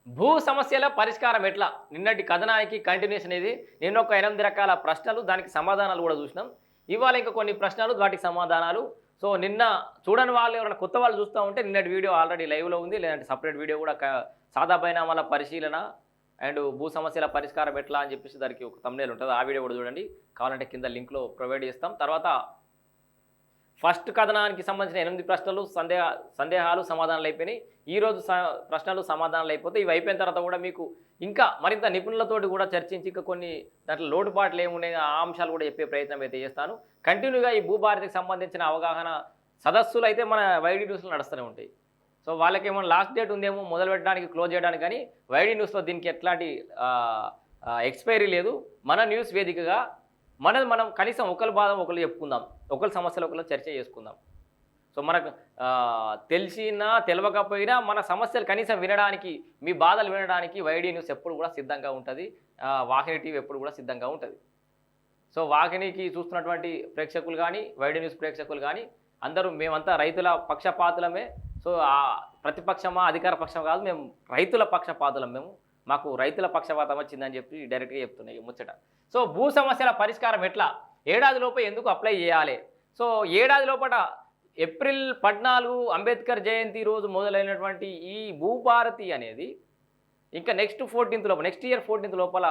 భూ సమస్యల పరిష్కారం ఎట్లా? నిన్నటి కథనానికి కంటిన్యూషన్ ఇది. నిన్న ఒక 8 రకాల ప్రశ్నలు, దానికి సమాధానాలు గూడా జూసినాం. ఇవాళ ఇంకా కొన్ని ప్రశ్నలు, వాటికి సమాధానాలు. సో, నిన్న చూడని వాళ్ళు ఎవరైనా కొత్త వాళ్ళు చూస్తా ఉంటే నిన్నటి వీడియో ఆల్రెడీ లైవ్‌లో ఉంది. లేదంటే సెపరేట్ వీడియో గూడా సాదా బైనామాల పరిశీలన అండ్ భూ సమస్యల పరిష్కారం ఎట్లా అని చెప్పేసి దానికి ఒక థంబ్‌నెయిల్ ఉంటది. ఆ వీడియో గూడా చూడండి. కావాలంటే కింద లింక్‌లో ప్రొవైడ్ చేస్తాం. తర్వాత ఫస్ట్ కథనానికి సంబంధించిన 8 ప్రశ్నలు, సందేహాలు సమాధానాలు అయిపోయినాయి. ఈరోజు ప్రశ్నలు సమాధానాలు అయిపోతే ఇవి అయిపోయిన తర్వాత కూడా మీకు ఇంకా మరింత నిపుణులతోటి కూడా చర్చించి ఇంకా కొన్ని దాంట్లో లోటుపాట్లు ఏమున్నాయి ఆ అంశాలు కూడా చెప్పే ప్రయత్నం అయితే చేస్తాను. కంటిన్యూగా ఈ భూభారతికి సంబంధించిన అవగాహన సదస్సులు అయితే మన వైడి న్యూస్లో నడుస్తూనే ఉంటాయి. సో వాళ్ళకేమో లాస్ట్ డేట్ ఉందేమో మొదలు పెట్టడానికి, క్లోజ్ చేయడానికి, కానీ వైడి న్యూస్లో దీనికి ఎట్లాంటి ఎక్స్పైరీ లేదు. మన న్యూస్ వేదికగా మనం కనీసం ఒకరి బాధ ఒకరు చెప్పుకుందాం, ఒకరి సమస్యలు ఒకరు చర్చ చేసుకుందాం. సో మనకు తెలిసినా తెలవకపోయినా మన సమస్యలు కనీసం వినడానికి, మీ బాధలు వినడానికి వైడి న్యూస్ ఎప్పుడు కూడా సిద్ధంగా ఉంటుంది. వాహిని టీవీ ఎప్పుడు కూడా సిద్ధంగా ఉంటుంది. సో వాహినికి చూస్తున్నటువంటి ప్రేక్షకులు కానీ, వైడి న్యూస్ ప్రేక్షకులు కానీ అందరూ మేమంతా రైతుల పక్షపాతులమే. సో ప్రతిపక్షమా అధికార పక్షం కాదు, మేము రైతుల పక్షపాతులం. మాకు రైతుల పక్షపాతం వచ్చిందని చెప్పి డైరెక్ట్గా చెప్తున్నాయి ముచ్చట. సో భూ సమస్యల పరిష్కారం ఎట్లా? ఏడాదిలోపు ఎందుకు అప్లై చేయాలి? సో ఏడాది లోపల ఏప్రిల్ 14 అంబేద్కర్ జయంతి రోజు మొదలైనటువంటి ఈ భూభారతి అనేది ఇంకా నెక్స్ట్ ఇయర్ 14th లోపల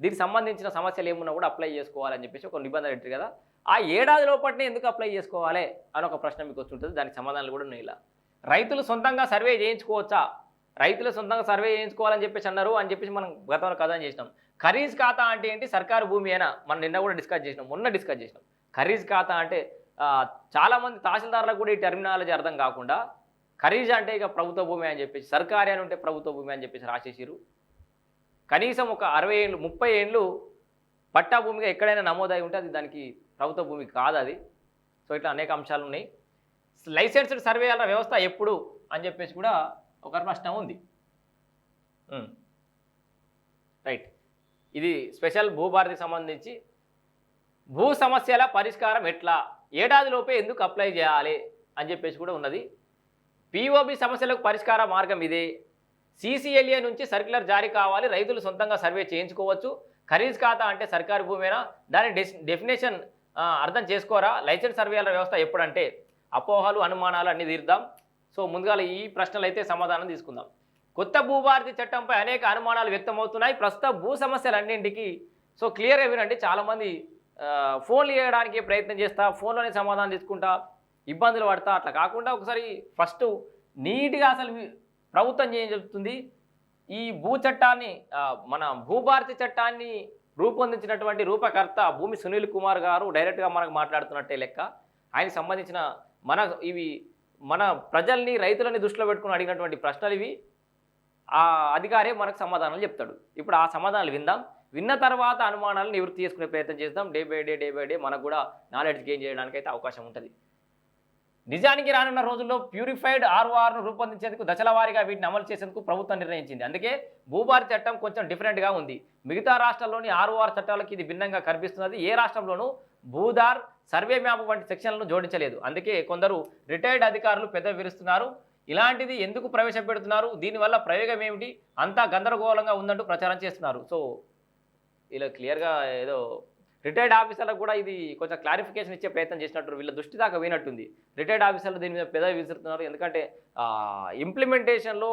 దీనికి సంబంధించిన సమస్యలు ఏమున్నా కూడా అప్లై చేసుకోవాలని చెప్పేసి ఒక నిబంధన పెట్టారు కదా. ఆ ఏడాది లోపలనే ఎందుకు అప్లై చేసుకోవాలి అని ఒక ప్రశ్న మీకు వస్తుంటుంది. దానికి సమాధానాలు కూడా ఉన్నాయి. ఇలా రైతులు సొంతంగా సర్వే చేయించుకోవచ్చా? రైతులు సొంతంగా సర్వే చేయించుకోవాలని చెప్పేసి అన్నారు అని చెప్పేసి మనం గతంలో కథనం చేసినాం. ఖరీజ్ ఖాతా అంటే ఏంటి? సర్కారు భూమి అయినా మనం నిన్న కూడా మొన్న డిస్కస్ చేసినాం. ఖరీజ్ ఖాతా అంటే చాలామంది తహసీల్దార్లకు కూడా ఈ టెర్మినాలజీ అర్థం కాకుండా ఖరీజ్ అంటే ఇక ప్రభుత్వ భూమి అని చెప్పేసి, సర్కారీ అని ఉంటే ప్రభుత్వ భూమి అని చెప్పేసి రాసేసారు. కనీసం ఒక 60 ఏళ్ళు 30 ఏళ్ళు పట్టా భూమిగా ఎక్కడైనా నమోదై ఉంటే అది దానికి ప్రభుత్వ భూమి కాదు అది. సో ఇట్లా అనేక అంశాలు ఉన్నాయి. లైసెన్స్డ్ సర్వేయాల వ్యవస్థ ఎప్పుడు అని చెప్పేసి కూడా ఒక ప్రశ్న ఉంది. రైట్, ఇది స్పెషల్ భూభారతికి సంబంధించి భూ సమస్యల పరిష్కారం ఎట్లా, ఏడాదిలోపే ఎందుకు అప్లై చేయాలి అని చెప్పేసి కూడా ఉన్నది. పిఓబి సమస్యలకు పరిష్కార మార్గం ఇదే. సిసిఎల్ఏ నుంచి సర్క్యులర్ జారీ కావాలి, రైతులు సొంతంగా సర్వే చేయించుకోవచ్చు. ఖరీజ్ ఖాతా అంటే సర్కారు భూమేనా? దాని డెఫినేషన్ అర్థం చేసుకోరా? లైసెన్స్ సర్వేల వ్యవస్థ ఎప్పుడంటే అపోహలు అనుమానాలు అన్ని తీర్దాం. సో ముందుగా ఈ ప్రశ్నలు అయితే సమాధానం తీసుకుందాం. కొత్త భూభారతి చట్టంపై అనేక అనుమానాలు వ్యక్తమవుతున్నాయి ప్రస్తుత భూ సమస్యలన్నింటికి. సో క్లియర్గా వినండి. చాలామంది ఫోన్లు చేయడానికి ప్రయత్నం చేస్తా, ఫోన్లోనే సమాధానం తీసుకుంటా, ఇబ్బందులు పడతా. అట్లా కాకుండా ఒకసారి ఫస్ట్ నీట్గా అసలు ప్రభుత్వం ఏం చెప్తుంది, ఈ భూ చట్టాన్ని మన భూభారతి చట్టాన్ని రూపొందించినటువంటి రూపకర్త భూమి సునీల్ కుమార్ గారు డైరెక్ట్గా మనకు మాట్లాడుతున్నట్టే లెక్క. ఆయనకు సంబంధించిన మన ప్రజల్ని, రైతులని దృష్టిలో పెట్టుకుని అడిగినటువంటి ప్రశ్నలు ఇవి. ఆ అధికారే మనకు సమాధానాలు చెప్తాడు. ఇప్పుడు ఆ సమాధానాలు విందాం. విన్న తర్వాత అనుమానాలను నివృత్తి చేసుకునే ప్రయత్నం చేద్దాం. డే బై డే మనకు కూడా నాలెడ్జ్ గెయిన్ చేయడానికి అయితే అవకాశం ఉంటుంది. నిజానికి రానున్న రోజుల్లో ప్యూరిఫైడ్ ఆర్ఓఆర్ను రూపొందించేందుకు దశల వారీగా వీటిని అమలు చేసేందుకు ప్రభుత్వం నిర్ణయించింది. అందుకే భూభారతి చట్టం కొంచెం డిఫరెంట్గా ఉంది. మిగతా రాష్ట్రాల్లోని ఆర్ఓఆర్ చట్టాలకి ఇది భిన్నంగా కనిపిస్తున్నది. ఏ రాష్ట్రంలోనూ భూదార్, సర్వే మ్యాప్ వంటి సెక్షన్లను జోడించలేదు. అందుకే కొందరు రిటైర్డ్ అధికారులు పెదవి విరుస్తున్నారు. ఇలాంటిది ఎందుకు ప్రవేశపెడుతున్నారు, దీనివల్ల ప్రయోగం ఏమిటి, అంతా గందరగోళంగా ఉందంటూ ప్రచారం చేస్తున్నారు. సో ఇలా క్లియర్గా ఏదో రిటైర్డ్ ఆఫీసర్లకు కూడా ఇది కొంచెం క్లారిఫికేషన్ ఇచ్చే ప్రయత్నం చేసినట్టు వీళ్ళ దృష్టి దాకా పోయినట్టుంది. రిటైర్డ్ ఆఫీసర్లు దీని మీద పెదవి విసురుతున్నారు. ఎందుకంటే ఇంప్లిమెంటేషన్లో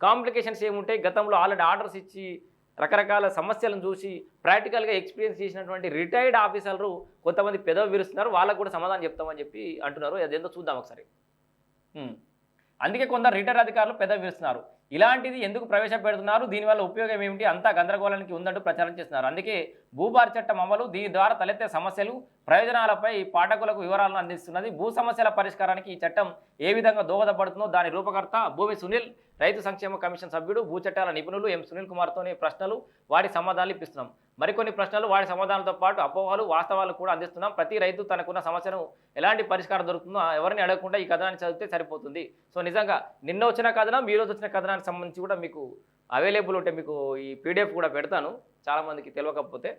కాంప్లికేషన్స్ ఏముంటాయి, గతంలో ఆల్రెడీ ఆర్డర్స్ ఇచ్చి రకరకాల సమస్యలను చూసి ప్రాక్టికల్గా ఎక్స్పీరియన్స్ చేసినటువంటి రిటైర్డ్ ఆఫీసర్లు కొంతమంది పెదవి విరుస్తున్నారు. వాళ్ళకు కూడా సమాధానం చెప్తామని చెప్పి అంటున్నారు. అదేందో చూద్దాం ఒకసారి. అందుకే కొందరు రిటైర్డ్ అధికారులు పెదవి విరుస్తున్నారు. ఇలాంటిది ఎందుకు ప్రవేశపెడుతున్నారు, దీనివల్ల ఉపయోగం ఏమిటి, అంతా గందరగోళానికి ఉందంటూ ప్రచారం చేస్తున్నారు. అందుకే భూభారతి చట్టం అమలు, దీని ద్వారా తలెత్తే సమస్యలు, ప్రయోజనాలపై పాఠకులకు వివరాలను అందిస్తున్నది. భూ సమస్యల పరిష్కారానికి ఈ చట్టం ఏ విధంగా దోహదపడుతుందో దాని రూపకర్త భూమి సునీల్, రైతు సంక్షేమ కమిషన్ సభ్యుడు, భూ చట్టాల నిపుణులు ఎం సునీల్ కుమార్తోనే ప్రశ్నలు, వాటి సమాధానాలు ఇప్పిస్తున్నాం. మరికొన్ని ప్రశ్నలు, వాటి సమాధానాలతో పాటు అపోహలు, వాస్తవాలు కూడా అందిస్తున్నాం. ప్రతి రైతు తనకున్న సమస్యను ఎలాంటి పరిష్కారం దొరుకుతుందో ఎవరిని అడగకుండా ఈ కథనాన్ని చదివితే సరిపోతుంది. సో నిజంగా నిన్న వచ్చిన కథనం, ఈరోజు వచ్చిన కథనానికి సంబంధించి కూడా మీకు అవైలబుల్ ఉంటే మీకు ఈ పీడిఎఫ్ కూడా పెడతాను. చాలామందికి తెలియకపోతే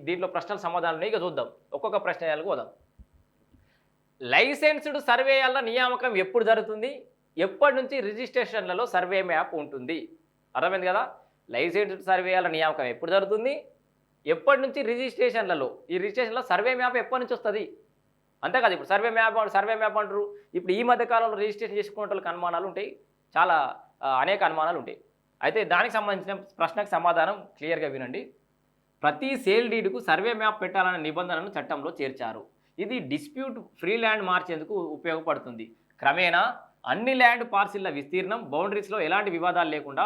దీంట్లో ప్రశ్నల సమాధానాలు ఇక చూద్దాం. ఒక్కొక్క ప్రశ్న పోదాం. లైసెన్స్డ్ సర్వేయాల నియామకం ఎప్పుడు జరుగుతుంది, ఎప్పటి నుంచి రిజిస్ట్రేషన్లలో సర్వే మ్యాప్ ఉంటుంది? అర్థమైంది కదా. లైసెన్స్డ్ సర్వేయాల నియామకం ఎప్పుడు జరుగుతుంది, ఎప్పటి నుంచి రిజిస్ట్రేషన్లలో, ఈ రిజిస్ట్రేషన్లో సర్వే మ్యాప్ ఎప్పటి నుంచి వస్తుంది అంతే కదా. ఇప్పుడు సర్వే మ్యాప్ అంటారు. ఇప్పుడు ఈ మధ్య కాలంలో రిజిస్ట్రేషన్ చేసుకునే వాళ్ళకి అనుమానాలు ఉంటాయి, చాలా అనేక అనుమానాలు ఉంటాయి. అయితే దానికి సంబంధించిన ప్రశ్నకు సమాధానం క్లియర్గా వినండి. ప్రతి సేల్ డీడ్కు సర్వే మ్యాప్ పెట్టాలనే నిబంధనను చట్టంలో చేర్చారు. ఇది డిస్ప్యూట్ ఫ్రీ ల్యాండ్ మార్చేందుకు ఉపయోగపడుతుంది. క్రమేణా అన్ని ల్యాండ్ పార్సిల్ల విస్తీర్ణం బౌండరీస్లో ఎలాంటి వివాదాలు లేకుండా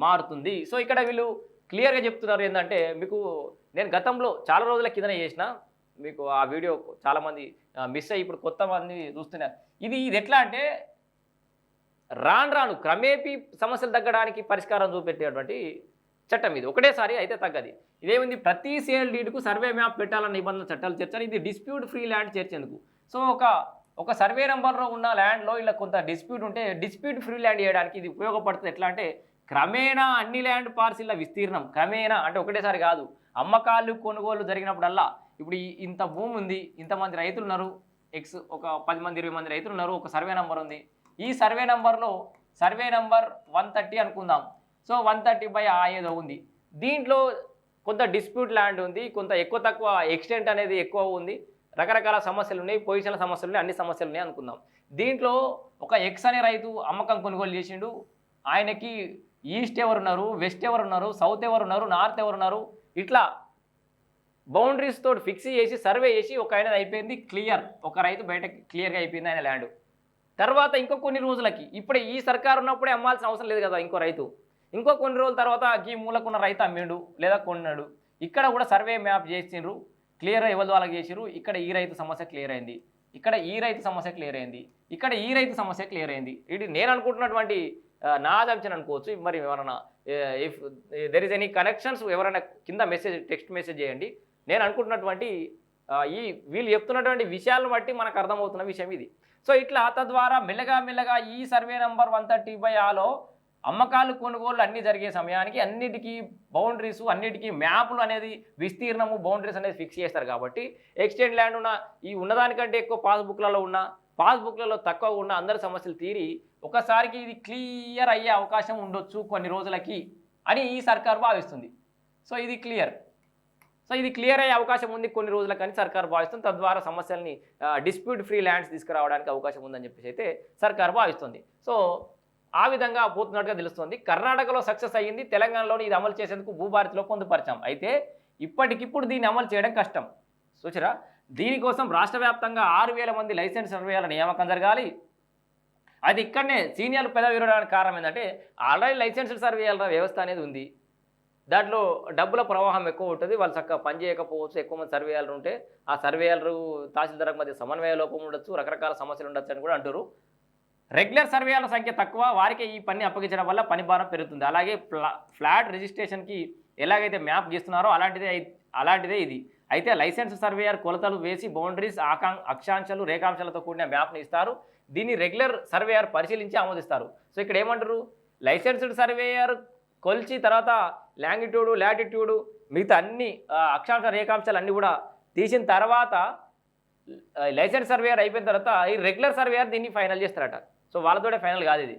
మారుతుంది. సో ఇక్కడ వీళ్ళు క్లియర్గా చెప్తున్నారు ఏంటంటే, మీకు నేను గతంలో చాలా రోజుల కిందనే చేసిన, మీకు ఆ వీడియో చాలామంది మిస్ అయ్యి ఇప్పుడు కొత్త మంది చూస్తున్నారు. ఇది ఎట్లా అంటే రాను క్రమేపీ సమస్యలు తగ్గడానికి పరిష్కారం చూపెట్టేటువంటి చట్టం ఇది. ఒకటేసారి అయితే తగ్గది. ఇదేముంది, ప్రతి సేల్ డీడ్కు సర్వే మ్యాప్ పెట్టాలన్న నిబంధన చట్టాలు చేర్చారు. ఇది డిస్ప్యూట్ ఫ్రీ ల్యాండ్ చేర్చేందుకు. సో ఒక సర్వే నెంబర్లో ఉన్న ల్యాండ్లో ఇలా కొంత డిస్ప్యూట్ ఉంటే డిస్ప్యూట్ ఫ్రీ ల్యాండ్ చేయడానికి ఇది ఉపయోగపడుతుంది. ఎట్లా అంటే క్రమేణా అన్ని ల్యాండ్ పార్సిల్ల విస్తీర్ణం, క్రమేణా అంటే ఒకటేసారి కాదు, అమ్మకాలు కొనుగోలు జరిగినప్పుడల్లా ఇప్పుడు ఇంత భూమి ఉంది, ఇంతమంది రైతులు ఉన్నారు, ఒక 10 మంది 20 మంది రైతులు ఉన్నారు, ఒక సర్వే నెంబర్ ఉంది. ఈ సర్వే నెంబర్లో సర్వే నెంబర్ 130 అనుకుందాం. సో 130 ఏదో ఉంది. దీంట్లో కొంత డిస్ప్యూట్ ల్యాండ్ ఉంది, కొంత ఎక్కువ తక్కువ ఎక్స్టెంట్ అనేది ఎక్కువ ఉంది, రకరకాల సమస్యలు ఉన్నాయి, పొజిషన్ల సమస్యలు ఉన్నాయి, అన్ని సమస్యలు ఉన్నాయి అనుకుందాం. దీంట్లో ఒక ఎక్స్ అనే రైతు అమ్మకం కొనుగోలు చేసిండు. ఆయనకి ఈస్ట్ ఎవరున్నారు, వెస్ట్ ఎవరున్నారు, సౌత్ ఎవరున్నారు, నార్త్ ఎవరున్నారు, ఇట్లా బౌండరీస్ తోటి ఫిక్స్ చేసి సర్వే చేసి ఒక ఆయన అయిపోయింది క్లియర్. ఒక రైతు బయట క్లియర్గా అయిపోయింది ఆయన ల్యాండ్. తర్వాత ఇంకో కొన్ని రోజులకి, ఇప్పుడు ఈ సర్కారు ఉన్నప్పుడే అమ్మాల్సిన అవసరం లేదు కదా ఇంకో రైతు, ఇంకో కొన్ని రోజుల తర్వాత ఈ మూలకున్న రైతు అమ్మిండు లేదా కొన్నాడు. ఇక్కడ కూడా సర్వే మ్యాప్ చేసిండ్రు, క్లియర్ ఎవరి వాళ్ళకి చేసిరు. ఇక్కడ ఈ రైతు సమస్య క్లియర్ అయింది, ఇక్కడ ఈ రైతు సమస్య క్లియర్ అయింది, ఇక్కడ ఈ రైతు సమస్య క్లియర్ అయింది. ఇది నేను అనుకుంటున్నటువంటి నా అజంప్షన్ అనుకోవచ్చు. మరి ఎవరైనా if there is any connections ఎవరైనా కింద టెక్స్ట్ మెసేజ్ చేయండి. నేను అనుకుంటున్నటువంటి వీళ్ళు చెప్తున్నటువంటి విషయాలను బట్టి మనకు అర్థమవుతున్న విషయం ఇది. సో ఇట్లా తద్వారా మెల్లగా ఈ సర్వే నెంబర్ 130/Aలో అమ్మకాలు కొనుగోళ్ళు అన్నీ జరిగే సమయానికి అన్నిటికీ బౌండరీస్, అన్నిటికీ మ్యాప్లు అనేది విస్తీర్ణము బౌండరీస్ అనేది ఫిక్స్ చేస్తారు. కాబట్టి ఎక్స్టెండ్ ల్యాండ్ ఉన్నదానికంటే ఎక్కువ పాస్బుక్లలో తక్కువ ఉన్న అందరి సమస్యలు తీరి ఒకసారికి ఇది క్లియర్ అయ్యే అవకాశం ఉండొచ్చు కొన్ని రోజులకి అని ఈ సర్కారు భావిస్తుంది. సో ఇది క్లియర్ అయ్యే అవకాశం ఉంది కొన్ని రోజులకి అని సర్కారు భావిస్తుంది. తద్వారా సమస్యల్ని డిస్ప్యూట్ ఫ్రీ ల్యాండ్స్ తీసుకురావడానికి అవకాశం ఉందని చెప్పేసి అయితే సర్కారు భావిస్తుంది. సో ఆ విధంగా పోతున్నట్టుగా తెలుస్తుంది. కర్ణాటకలో సక్సెస్ అయ్యింది, తెలంగాణలోని ఇది అమలు చేసేందుకు భూభారతిలో పొందుపరిచాం. అయితే ఇప్పటికిప్పుడు దీన్ని అమలు చేయడం కష్టం. చూసారా, దీనికోసం రాష్ట్ర వ్యాప్తంగా 6,000 మంది లైసెన్స్ సర్వేయాల నియామకం జరగాలి. అది ఇక్కడనే సీనియర్లు పెదవి విరవడానికి కారణం ఏంటంటే ఆల్రెడీ లైసెన్స్డ్ సర్వేయాల వ్యవస్థ అనేది ఉంది. దాంట్లో డబ్బుల ప్రవాహం ఎక్కువ ఉంటుంది, వాళ్ళు చక్కగా పని చేయకపోవచ్చు, ఎక్కువ మంది సర్వేయాలు ఉంటే ఆ సర్వేయాలు తహసీల్దార్ మధ్య సమన్వయ లోపం ఉండొచ్చు, రకరకాల సమస్యలు ఉండొచ్చు అని కూడా అంటారు. రెగ్యులర్ సర్వేయాల సంఖ్య తక్కువ, వారికి ఈ పని అప్పగించడం వల్ల పని భారం పెరుగుతుంది. అలాగే ఫ్లాట్ రిజిస్ట్రేషన్కి ఎలాగైతే మ్యాప్ గీస్తున్నారో అలాంటిదే ఇది. అయితే లైసెన్స్ సర్వేయర్ కొలతలు వేసి బౌండరీస్, అక్షాంశాలు, రేఖాంశాలతో కూడిన మ్యాప్ని ఇస్తారు. దీన్ని రెగ్యులర్ సర్వేయర్ పరిశీలించి ఆమోదిస్తారు. సో ఇక్కడ ఏమంటారు, లైసెన్స్డ్ సర్వేయర్ కొలిచి తర్వాత లాంగిట్యూడు, లాటిట్యూడు, మిగతా అన్ని అక్షాంశ రేఖాంశాలు అన్నీ కూడా తీసిన తర్వాత లైసెన్స్ సర్వేయర్ అయిపోయిన తర్వాత ఈ రెగ్యులర్ సర్వేయర్ దీన్ని ఫైనల్ చేస్తారట. సో వాళ్ళతోనే ఫైనల్ కాదు ఇది,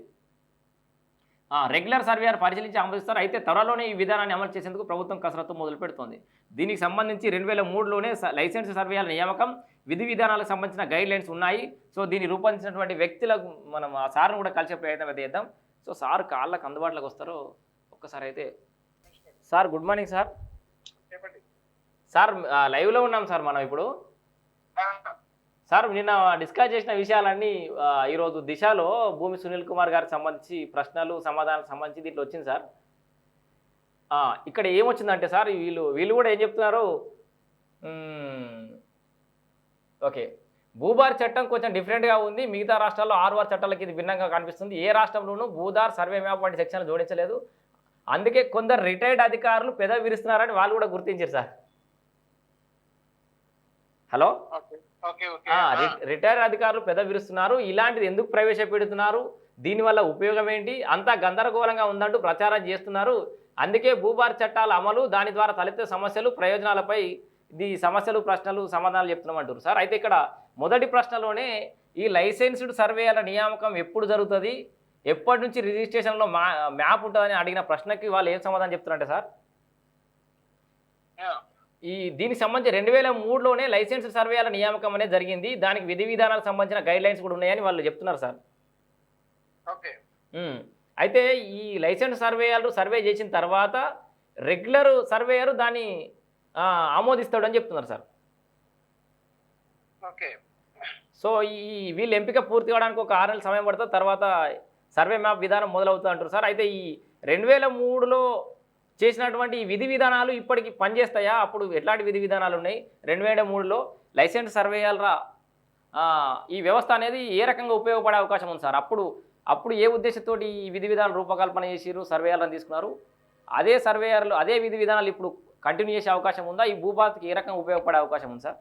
రెగ్యులర్ సర్వేయర్ పరిశీలించి ఆమోదిస్తారు. అయితే త్వరలోనే ఈ విధానాన్ని అమలు చేసేందుకు ప్రభుత్వం కసరత్తు మొదలు పెడుతోంది. దీనికి సంబంధించి 2003లోనే లైసెన్స్ సర్వేయాల నియామకం, విధి విధానాలకు సంబంధించిన గైడ్ లైన్స్ ఉన్నాయి. సో దీన్ని రూపొందించినటువంటి వ్యక్తులకు మనం ఆ సార్ను కూడా కలిసే ప్రయత్నం అయితే చేద్దాం. సో సార్ కాళ్ళకు అందుబాటులోకి వస్తారో ఒక్కసారి అయితే. Sir good morning sir. Sir లైవ్లో ఉన్నాం సార్ మనం ఇప్పుడు. సార్ నిన్న డిస్కస్ చేసిన విషయాలన్నీ ఈరోజు దిశలో భూమి సునీల్ కుమార్ గారికి సంబంధించి ప్రశ్నలు సమాధానాలకు సంబంధించి దీంట్లో వచ్చింది సార్. ఇక్కడ ఏమొచ్చిందంటే సార్ వీళ్ళు కూడా ఏం చెప్తున్నారు, ఓకే భూభార్ చట్టం కొంచెం డిఫరెంట్గా ఉంది, మిగతా రాష్ట్రాల్లో 6 చట్టాలకి ఇది భిన్నంగా కనిపిస్తుంది, ఏ రాష్ట్రంలోనూ భూదార్ సర్వే మ్యాప్ వంటి సెక్షన్లు జోడించలేదు, అందుకే కొందరు రిటైర్డ్ అధికారులు పెదవి విరుస్తున్నారని వాళ్ళు కూడా గుర్తించారు సార్. హలో, రిటైర్డ్ అధికారులు పెదవి విరుస్తున్నారు, ఇలాంటిది ఎందుకు ప్రవేశపెడుతున్నారు, దీనివల్ల ఉపయోగం ఏంటి, అంతా గందరగోళంగా ఉందంటూ ప్రచారం చేస్తున్నారు. అందుకే భూభార్ చట్టాల అమలు, దాని ద్వారా తలెత్తే సమస్యలు, ప్రయోజనాలపై ఇది సమస్యలు, ప్రశ్నలు, సమాధానాలు చెప్తున్నామంటారు సార్. అయితే ఇక్కడ మొదటి ప్రశ్నలోనే ఈ లైసెన్స్డ్ సర్వేయాల నియామకం ఎప్పుడు జరుగుతుంది, ఎప్పటి నుంచి రిజిస్ట్రేషన్లో మ్యాప్ ఉంటుందని అడిగిన ప్రశ్నకి వాళ్ళు ఏం సమాధానం చెప్తున్నారంటే సార్, దీనికి సంబంధించి 2003లోనే లైసెన్స్ సర్వేయాల నియామకం అనేది జరిగింది, దానికి విధి విధానాలకు సంబంధించిన గైడ్ లైన్స్ కూడా ఉన్నాయని వాళ్ళు చెప్తున్నారు సార్. ఓకే. అయితే ఈ లైసెన్స్ సర్వేయర్లు సర్వే చేసిన తర్వాత రెగ్యులర్ సర్వేయర్ దాన్ని ఆమోదిస్తాడని చెప్తున్నారు సార్. ఓకే. సో ఈ వీళ్ళు ఎంపిక పూర్తి కావడానికి ఒక 6 నెలల సమయం పడుతుంది, తర్వాత సర్వే మ్యాప్ విధానం మొదలవుతుంది అంటారు సార్. అయితే ఈ 2003లో చేసినటువంటి ఈ విధి విధానాలు ఇప్పటికి పనిచేస్తాయా? అప్పుడు ఎట్లాంటి విధి విధానాలు ఉన్నాయి? 2003లో లైసెన్స్ సర్వేయర్ల ఈ వ్యవస్థ అనేది ఏ రకంగా ఉపయోగపడే అవకాశం ఉంది సార్? అప్పుడు ఏ ఉద్దేశంతో ఈ విధి విధానాలు రూపకల్పన చేసిరు, సర్వేయర్లను తీసుకున్నారు, అదే సర్వేయర్లు అదే విధి విధానాలు ఇప్పుడు కంటిన్యూ చేసే అవకాశం ఉందా? ఈ భూభారతికి ఏ రకంగా ఉపయోగపడే అవకాశం ఉంది సార్?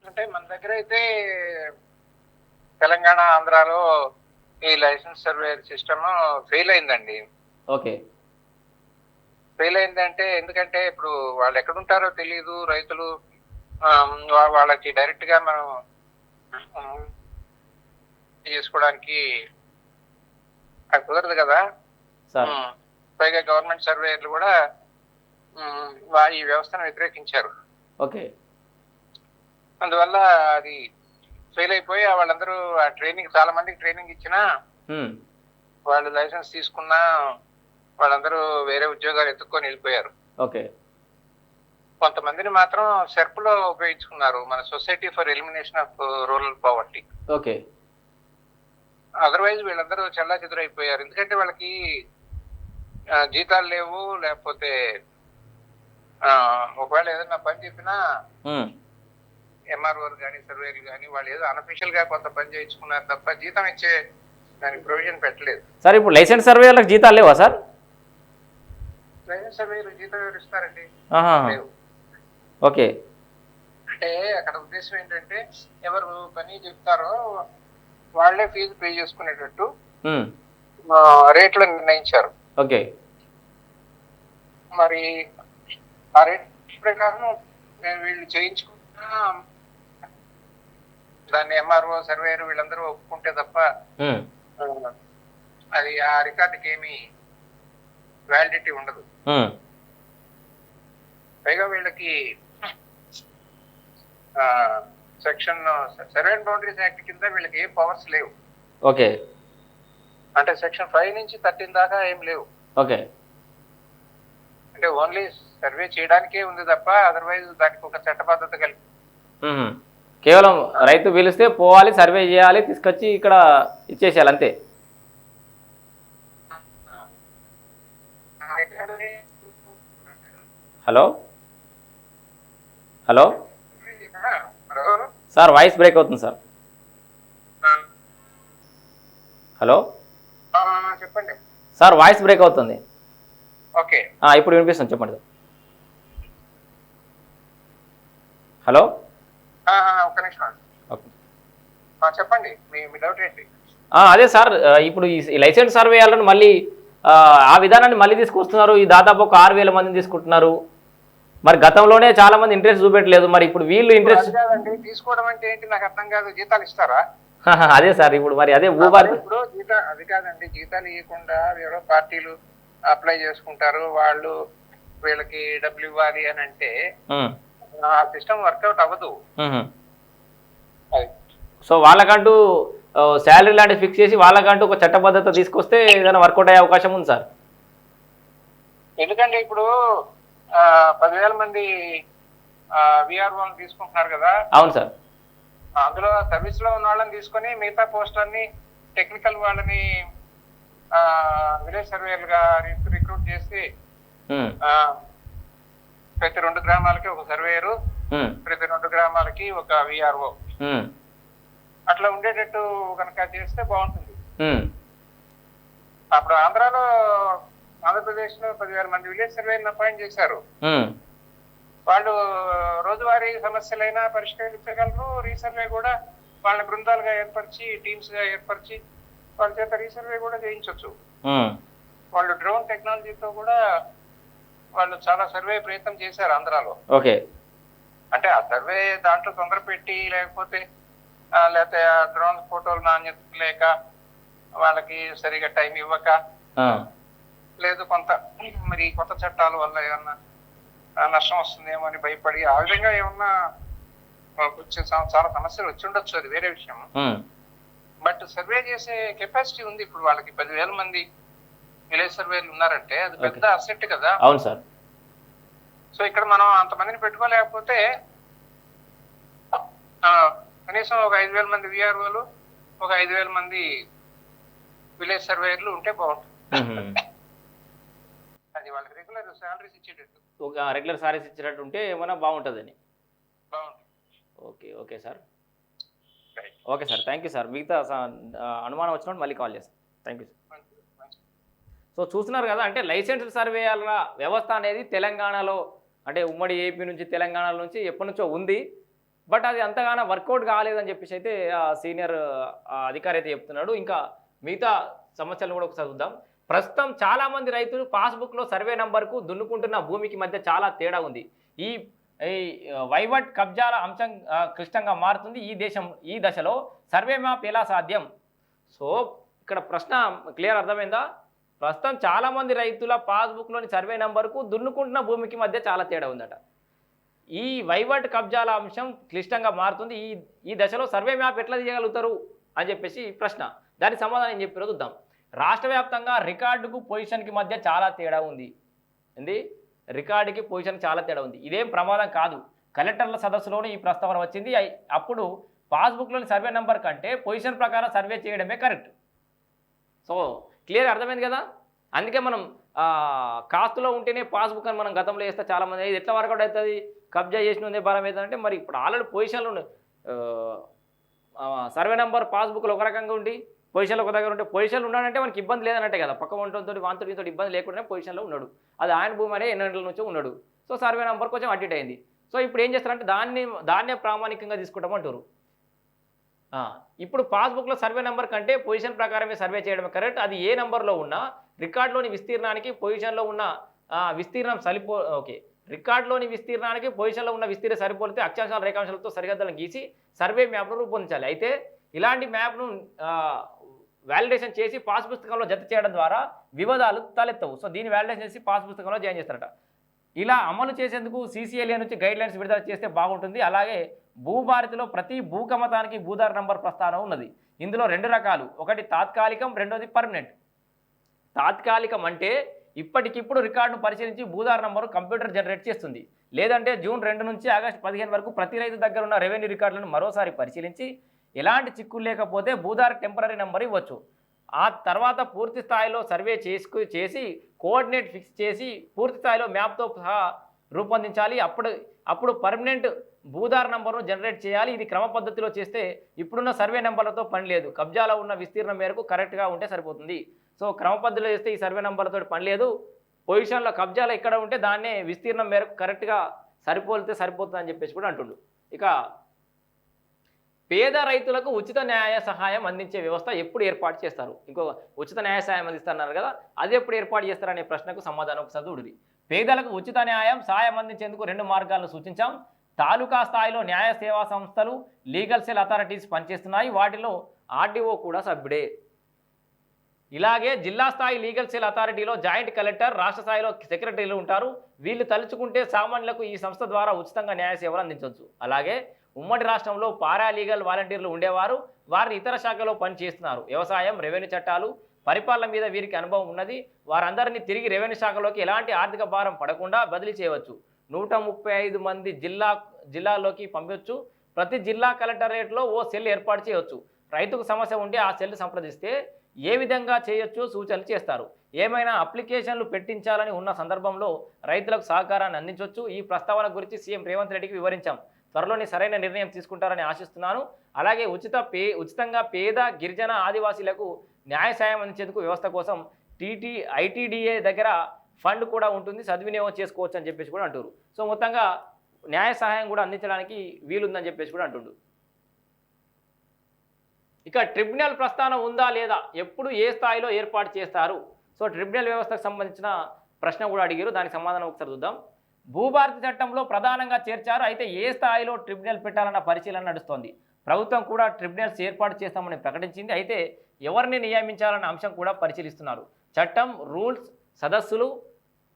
అంటే మన దగ్గర అయితే తెలంగాణ, ఆంధ్రాలో ఈ లైసెన్స్ సర్వేయర్ సిస్టమ్ ఫెయిల్ అయిందండి. ఓకే. ఫెయిల్ అయిందంటే ఎందుకంటే ఇప్పుడు వాళ్ళు ఎక్కడుంటారో తెలియదు, రైతులు వాళ్ళకి డైరెక్ట్ గా మనం చేసుకోవడానికి అది కుదరదు కదా. పైగా గవర్నమెంట్ సర్వేయర్లు కూడా ఈ వ్యవస్థను వ్యతిరేకించారు. ఓకే. అందువల్ల అది ఫెయిల్ అయిపోయి వాళ్ళందరూ ఆ ట్రైనింగ్, చాలా మందికి ట్రైనింగ్ ఇచ్చినా వాళ్ళు లైసెన్స్ తీసుకున్నా వాళ్ళందరూ వేరే ఉద్యోగాలు ఎత్తుక్కొని వెళ్ళిపోయారు. ఓకే. కొంతమందిని మాత్రం సెర్ప్లో ఉపయోగించుకున్నారు, మన society for elimination of rural poverty. Okay. Otherwise వీళ్ళందరూ చల్లా చెదురైపోయారు. ఎందుకంటే వాళ్ళకి జీతాలు లేవు, లేకపోతే ఒకవేళ ఏదైనా పని చెప్పినా ఎంఆర్ఓలు కానీ సర్వేలు కానీ వాళ్ళు ఏదో అన్అఫీషియల్ గా కొంత పని చేయించుకున్నారు తప్ప జీతం ఇచ్చే దానికి ప్రొవిజన్ పెట్టలేదు సార్. ఇప్పుడు లైసెన్స్ సర్వేలకు జీతాలు లేవా సార్? లైసెన్స్ సర్వేలు జీతం వివరిస్తారండి. ఓకే. అంటే అక్కడ ఉద్దేశం ఏంటంటే ఎవరు పని చెప్తారో వాళ్లే ఫీజు పే చేసుకునేటట్టు రేట్లు నిర్ణయించారు. ఓకే. మరి ఆ రేట్ ప్రకారం వీళ్ళు చేయించుకున్నా దాన్ని ఎంఆర్ఓ సర్వేయర్ వీళ్ళందరూ ఒప్పుకుంటే తప్ప అది ఆ రికార్డుకి ఏమి వ్యాలిడిటీ ఉండదు. పైగా వీళ్ళకి section survey and boundaries act కింద వీళ్ళకి ఏ పవర్స్ లేవు. ఓకే. అంటే సెక్షన్ 5 నుంచి 13 దాకా ఏం లేవు. ఓకే. అంటే ఓన్లీ సర్వే చేయడానికే ఉంది తప్ప అదర్వైజ్ దానికి ఒక చట్టబద్ధత కలిగి కేవలం రైతు పిలిస్తే పోవాలి, సర్వే చేయాలి, తీసుకొచ్చి ఇక్కడ ఇచ్చేసేయాలి అంతే. Hello hello sir, voice break అవుతుంది సార్. హలో చెప్పండి సార్, వాయిస్ బ్రేక్ అవుతుంది. ఓకే, ఇప్పుడు వినిపిస్తుంది, చెప్పండి సార్. హలో, ఒక్క నిమిషం చెప్పండి, మీ డౌట్ ఏంటి? అదే సార్, ఇప్పుడు ఈ లైసెన్స్ సర్వే వాళ్ళని మళ్ళీ ఆ విధానాన్ని మళ్ళీ తీసుకొస్తున్నారు. ఈ దాదాపు ఒక 6,000 మందిని తీసుకుంటున్నారు. మరి గతంలోనే చాలా మంది ఇంట్రెస్ట్ చూపెట్టలేదు, మరి ఇప్పుడు వీళ్ళు ఇంట్రెస్ట్ తీసుకోవడం అంటే ఏంటి నాకు అర్థం కాదు. జీతాలు ఇస్తారా? అదే సార్, ఇప్పుడు మరి అదే భూభారతి ఇప్పుడు అది కాదండి, జీతాలు ఇవ్వకుండా ఎవరో పార్టీలు అప్లై చేసుకుంటారు, వాళ్ళు వీళ్ళకి డబ్బులు ఇవ్వాలి అని అంటే ఆ సిస్టమ్ వర్కౌట్ అవ్వదు. సో వాళ్ళకంటూ శాలరీ లాంటివి ఫిక్స్ చేసి వాళ్ళకంటూ ఒక చట్టబద్ధత తీసుకొస్తే ఏదైనా వర్కౌట్ అయ్యే అవకాశం ఉంది సార్. ఎందుకంటే ఇప్పుడు 10,000 మంది విఆర్ఓలను తీసుకుంటున్నారు కదా. అవును సార్. అందులో సర్వీస్ లో ఉన్న వాళ్ళని తీసుకొని మిగతా పోస్టులన్నీ టెక్నికల్ వాళ్ళని విలేజ్ సర్వేలుగా రిక్రూట్ చేసి ప్రతి 2 గ్రామాలకి ఒక సర్వేయరు, ప్రతి 2 గ్రామాలకి ఒక విఆర్ఓ, అట్లా ఉండేటట్టు కనుక చేస్తే బాగుంటుంది. అప్పుడు ఆంధ్రప్రదేశ్ లో 10,000 మంది విలేజ్ సర్వేలను అపాయింట్ చేశారు. వాళ్ళు రోజువారీ సమస్యలైనా పరిష్కరించగలరు. రీసర్వే కూడా వాళ్ళ బృందాలుగా ఏర్పరిచి, టీమ్స్ గా ఏర్పరిచి వాళ్ళ చేత రీసర్వే కూడా చేయించవచ్చు. వాళ్ళు డ్రోన్ టెక్నాలజీతో కూడా వాళ్ళు చాలా సర్వే ప్రయత్నం చేశారు ఆంధ్రాలో. ఓకే. అంటే ఆ సర్వే దాంట్లో తొందర పెట్టి లేకపోతే లేకపోతే డ్రోన్ ఫోటోలు నాణ్యత లేక వాళ్ళకి సరిగా టైం ఇవ్వక లేదు కొంత మరి కొత్త చట్టాల వల్ల ఏమన్నా నష్టం వస్తుందేమో అని భయపడి ఆ విధంగా ఏమన్నా కొంచెం చాలా సమస్యలు వచ్చి ఉండొచ్చు, అది వేరే విషయం. బట్ సర్వే చేసే కెపాసిటీ ఉంది ఇప్పుడు వాళ్ళకి. 10,000 మంది విలేజ్ సర్వేలు ఉన్నారంటే అది పెద్ద అసెట్ కదా. అవును సార్. సో ఇక్కడ మనం అంతమందిని పెట్టుకోలేకపోతే కనీసం ఒక 5,000 మంది విఆర్ఓలు, ఒక 5,000 మంది విలేజ్ సర్వేయర్లు ఉంటే బాగుంటుంది. అది వాళ్ళకి రెగ్యులర్ శాలరీస్ ఇచ్చేటట్టు, ఒక రెగ్యులర్ సారీస్ ఇచ్చేటట్టు ఉంటే ఏమైనా బాగుంటుందని. బాగుంటుంది. Okay sir. Okay sir, thank you sir. మిగతా అనుమానం వచ్చినప్పుడు మళ్ళీ కాల్ చేస్తాను. Thank you sir. సో చూస్తున్నారు కదా, అంటే లైసెన్స్డ్ సర్వేయర్ల వ్యవస్థ అనేది తెలంగాణలో, అంటే ఉమ్మడి ఏపీ నుంచి తెలంగాణ నుంచి ఎప్పటి నుంచో ఉంది. బట్ అది అంతగానో వర్కౌట్ కాలేదని చెప్పేసి అయితే సీనియర్ అధికారి అయితే చెప్తున్నాడు. ఇంకా మిగతా సమస్యలను కూడా ఒకసారి చూద్దాం. ప్రస్తుతం చాలామంది రైతులు పాస్బుక్లో సర్వే నంబర్కు దున్నుకుంటున్న భూమికి మధ్య చాలా తేడా ఉంది. ఈ వైవట్ కబ్జాల అంశం క్లిష్టంగా మారుతుంది. ఈ దశలో సర్వే మ్యాప్ ఎలా సాధ్యం? సో ఇక్కడ ప్రశ్న క్లియర్ అర్థమైందా? ప్రస్తుతం చాలామంది రైతుల పాస్బుక్లోని సర్వే నంబర్కు దున్నుకుంటున్న భూమికి మధ్య చాలా తేడా ఉందట. ఈ వైవట్ కబ్జాల అంశం క్లిష్టంగా మారుతుంది. ఈ దశలో సర్వే మ్యాప్ ఎట్లా తీయగలుగుతారు అని చెప్పేసి ప్రశ్న. దానికి సమాధానం ఏం చెప్పారో చూద్దాం. రాష్ట్ర వ్యాప్తంగా రికార్డుకు పొజిషన్కి మధ్య చాలా తేడా ఉంది. రికార్డుకి పొజిషన్ చాలా తేడా ఉంది. ఇదేం ప్రమాదం కాదు. కలెక్టర్ల సదస్సులోనే ఈ ప్రస్తావన వచ్చింది. అప్పుడు పాస్బుక్లోని సర్వే నెంబర్ కంటే పొజిషన్ ప్రకారం సర్వే చేయడమే కరెక్ట్. సో క్లియర్ అర్థమైంది కదా. అందుకే మనం కాస్తులో ఉంటేనే పాస్బుక్ అని మనం గతంలో వేస్తే చాలామంది ఇది ఎట్లా వర్కౌట్ అవుతుంది, కబ్జా చేసిన ఉందే భారం అవుతుందంటే, మరి ఇప్పుడు ఆల్రెడీ పొజిషన్లు సర్వే నెంబర్ పాస్బుక్లో ఒక రకంగా ఉండి పొజిషన్లో ఒక దగ్గర ఉంటే, పొజిషన్లు ఉన్నాడంటే మనకి ఇబ్బంది లేదన్నట్టే కదా. పక్క వంటతో వాంతో ఇబ్బంది లేకుండా పొజిషన్లో ఉన్నాడు. అది ఆయన భూమి అనే 8 గంటల నుంచి ఉన్నాడు. సో సర్వే నెంబర్ కొంచెం అడ్డిట్ అయింది. సో ఇప్పుడు ఏం చేస్తారంటే దాన్నే ప్రామాణికంగా తీసుకుంటామంటారు. ఇప్పుడు పాస్బుక్లో సర్వే నెంబర్ కంటే పొజిషన్ ప్రకారమే సర్వే చేయడమే కరెక్ట్. అది ఏ నెంబర్లో ఉన్నా రికార్డులోని విస్తీర్ణానికి పొజిషన్లో ఉన్న విస్తీర్ణం రికార్డులోని విస్తీర్ణానికి పొజిషన్లో ఉన్న విస్తీర్ణం సరిపోలితే అక్షాంశాల రేఖాంశాలతో సరిహద్దులను గీసి సర్వే మ్యాప్ను రూపొందించాలి. అయితే ఇలాంటి మ్యాప్ను వ్యాలిడేషన్ చేసి పాస్ పుస్తకంలో జత చేయడం ద్వారా వివాదాలు తలెత్తవు. సో దీన్ని వ్యాలిడేషన్ చేసి పాస్ పుస్తకంలో జాయిన్ చేస్తారట. ఇలా అమలు చేసేందుకు CCLA నుంచి గైడ్లైన్స్ విడుదల చేస్తే బాగుంటుంది. అలాగే భూభారతిలో ప్రతి భూకమతానికి భూదారు నంబర్ ప్రస్తావన ఉన్నది. ఇందులో 2 రకాలు, ఒకటి తాత్కాలికం, రెండోది పర్మనెంట్. తాత్కాలికం అంటే ఇప్పటికిప్పుడు రికార్డును పరిశీలించి భూదారు నంబరు కంప్యూటర్ జనరేట్ చేస్తుంది. లేదంటే జూన్ 2 నుంచి ఆగస్టు 15 వరకు ప్రతి రైతు దగ్గర ఉన్న రెవెన్యూ రికార్డులను మరోసారి పరిశీలించి ఎలాంటి చిక్కులు లేకపోతే భూదారు టెంపరీ నెంబర్ ఇవ్వచ్చు. ఆ తర్వాత పూర్తి స్థాయిలో సర్వే చేసి కోఆర్డినేట్ ఫిక్స్ చేసి పూర్తి స్థాయిలో మ్యాప్తో సహా రూపొందించాలి. అప్పుడు పర్మనెంట్ భూదారు నంబర్ను జనరేట్ చేయాలి. ఇది క్రమ పద్ధతిలో చేస్తే ఇప్పుడున్న సర్వే నెంబర్లతో పని లేదు. కబ్జాలో ఉన్న విస్తీర్ణం మేరకు కరెక్ట్గా ఉంటే సరిపోతుంది. సో క్రమ పద్ధతిలో చేస్తే ఈ సర్వే నెంబర్లతో పని లేదు. పొజిషన్లో కబ్జాలో ఎక్కడ ఉంటే దాన్నే విస్తీర్ణం మేరకు కరెక్ట్గా సరిపోతుంది అని చెప్పేసి కూడా అంటుండు. ఇక పేద రైతులకు ఉచిత న్యాయ సహాయం అందించే వ్యవస్థ ఎప్పుడు ఏర్పాటు చేస్తారు? ఇంకో ఉచిత న్యాయ సహాయం అందిస్తున్నారు కదా, అది ఎప్పుడు ఏర్పాటు చేస్తారనే ప్రశ్నకు సమాధానం ఒకసారి చూడండి. పేదలకు ఉచిత సహాయం అందించేందుకు 2 మార్గాలను సూచించాం. తాలూకా స్థాయిలో న్యాయ సేవా సంస్థలు, లీగల్ సెల్ అథారిటీస్ పనిచేస్తున్నాయి. వాటిలో RDO కూడా సభ్యుడే. ఇలాగే జిల్లా స్థాయి లీగల్ సెల్ అథారిటీలో జాయింట్ కలెక్టర్, రాష్ట్ర స్థాయిలో సెక్రటరీలు ఉంటారు. వీళ్ళు తలుచుకుంటే సామాన్యులకు ఈ సంస్థ ద్వారా ఉచితంగా న్యాయ సేవలు అందించవచ్చు. అలాగే ఉమ్మడి రాష్ట్రంలో పారాలీగల్ వాలంటీర్లు ఉండేవారు. వారిని ఇతర శాఖలో పనిచేస్తున్నారు. వ్యవసాయం, రెవెన్యూ చట్టాలు, పరిపాలన మీద వీరికి అనుభవం ఉన్నది. వారందరినీ తిరిగి రెవెన్యూ శాఖలోకి ఎలాంటి ఆర్థిక భారం పడకుండా బదిలీ చేయవచ్చు. 135 మంది జిల్లాల్లోకి పంపవచ్చు. ప్రతి జిల్లా కలెక్టరేట్లో ఓ సెల్ ఏర్పాటు చేయవచ్చు. రైతుకు సమస్య ఉంటే ఆ సెల్ సంప్రదిస్తే ఏ విధంగా చేయొచ్చో సూచనలు చేస్తారు. ఏమైనా అప్లికేషన్లు పెట్టించాలని ఉన్న సందర్భంలో రైతులకు సహకారాన్ని అందించవచ్చు. ఈ ప్రస్తావన గురించి సీఎం రేవంత్ రెడ్డికి వివరించాం. త్వరలోనే సరైన నిర్ణయం తీసుకుంటారని ఆశిస్తున్నాను. అలాగే ఉచితంగా పేద, గిరిజన, ఆదివాసీలకు న్యాయ సాయం అందించేందుకు వ్యవస్థ కోసం ITDA దగ్గర ఫండ్ కూడా ఉంటుంది, సద్వినియోగం చేసుకోవచ్చు అని చెప్పేసి కూడా అంటారు. సో మొత్తంగా న్యాయ సహాయం కూడా అందించడానికి వీలుందని చెప్పేసి కూడా అంటుండు. ఇక ట్రిబ్యునల్ ప్రస్థానం ఉందా లేదా, ఎప్పుడు ఏ స్థాయిలో ఏర్పాటు చేస్తారు? సో ట్రిబ్యునల్ వ్యవస్థకు సంబంధించిన ప్రశ్న కూడా అడిగారు. దానికి సమాధానం ఒకసారి చూద్దాం. భూభారతి చట్టంలో ప్రధానంగా చేర్చారు. అయితే ఏ స్థాయిలో ట్రిబ్యునల్ పెట్టాలన్న పరిశీలన నడుస్తోంది. ప్రభుత్వం కూడా ట్రిబ్యునల్స్ ఏర్పాటు చేస్తామని ప్రకటించింది. అయితే ఎవరిని నియమించాలన్న అంశం కూడా పరిశీలిస్తున్నారు. చట్టం, రూల్స్, సదస్సులు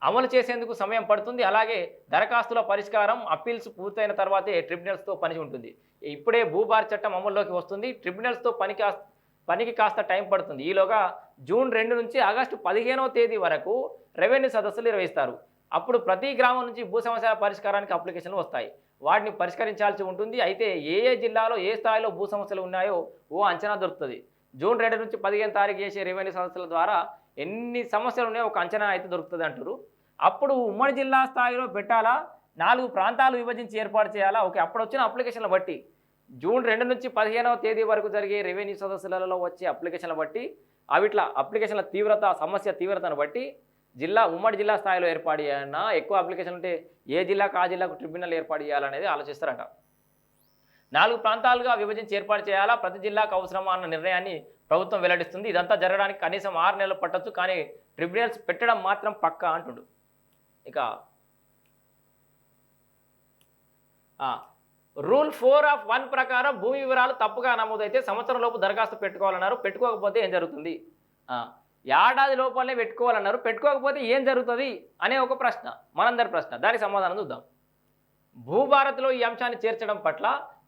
అమలు చేసేందుకు సమయం పడుతుంది. అలాగే దరఖాస్తుల పరిష్కారం, అప్పీల్స్ పూర్తయిన తర్వాతే ట్రిబ్యునల్స్తో పని ఉంటుంది. ఇప్పుడే భూభారతి చట్టం అమల్లోకి వస్తుంది. ట్రిబ్యునల్స్తో పనికి కాస్త టైం పడుతుంది. ఈలోగా జూన్ 2 నుంచి ఆగస్టు 15వ తేదీ వరకు రెవెన్యూ సదస్సులు నిర్వహిస్తారు. అప్పుడు ప్రతి గ్రామం నుంచి భూ సమస్యల పరిష్కారానికి అప్లికేషన్లు వస్తాయి. వాటిని పరిష్కరించాల్సి ఉంటుంది. అయితే ఏ జిల్లాలో ఏ స్థాయిలో భూ సమస్యలు ఉన్నాయో అంచనా దొరుకుతుంది. జూన్ 2 నుంచి 15 తారీఖు చేసే రెవెన్యూ సదస్సుల ద్వారా ఎన్ని సమస్యలు ఉన్నాయో ఒక అంచనా అయితే దొరుకుతుంది అంటారు. అప్పుడు ఉమ్మడి జిల్లా స్థాయిలో పెట్టాలా, 4 ప్రాంతాలు విభజించి ఏర్పాటు చేయాలా? ఓకే, అప్పుడు వచ్చిన అప్లికేషన్ల బట్టి జూన్ 2 నుంచి 15వ తేదీ వరకు జరిగే రెవెన్యూ సదస్సులలో వచ్చే అప్లికేషన్ల బట్టి అవిట్లా అప్లికేషన్ల తీవ్రత, సమస్య తీవ్రతను బట్టి ఉమ్మడి జిల్లా స్థాయిలో ఏర్పాటు చేయాలన్నా, ఎక్కువ అప్లికేషన్ ఉంటే ఏ జిల్లాకు ఆ జిల్లాకు ట్రిబ్యునల్ ఏర్పాటు చేయాలనేది ఆలోచిస్తారట. 4 ప్రాంతాలుగా విభజించి ఏర్పాటు చేయాలా, ప్రతి జిల్లాకు అవసరమా అన్న నిర్ణయాన్ని ప్రభుత్వం వెల్లడిస్తుంది. ఇదంతా జరగడానికి కనీసం 6 నెలలు పట్టొచ్చు, కానీ ట్రిబ్యునల్స్ పెట్టడం మాత్రం పక్కా అంటుండు. ఇక రూల్ 4(1) ప్రకారం భూమి వివరాలు తప్పుగా నమోదైతే సంవత్సరంలోపు దరఖాస్తు పెట్టుకోవాలన్నారు. పెట్టుకోకపోతే ఏం జరుగుతుంది? ఏడాది లోపలనే పెట్టుకోవాలన్నారు. పెట్టుకోకపోతే ఏం జరుగుతుంది అనే ఒక ప్రశ్న, మనందరి ప్రశ్న. దానికి సమాధానం చూద్దాం. భూభారతిలో ఈ అంశాన్ని చేర్చడం పట్ల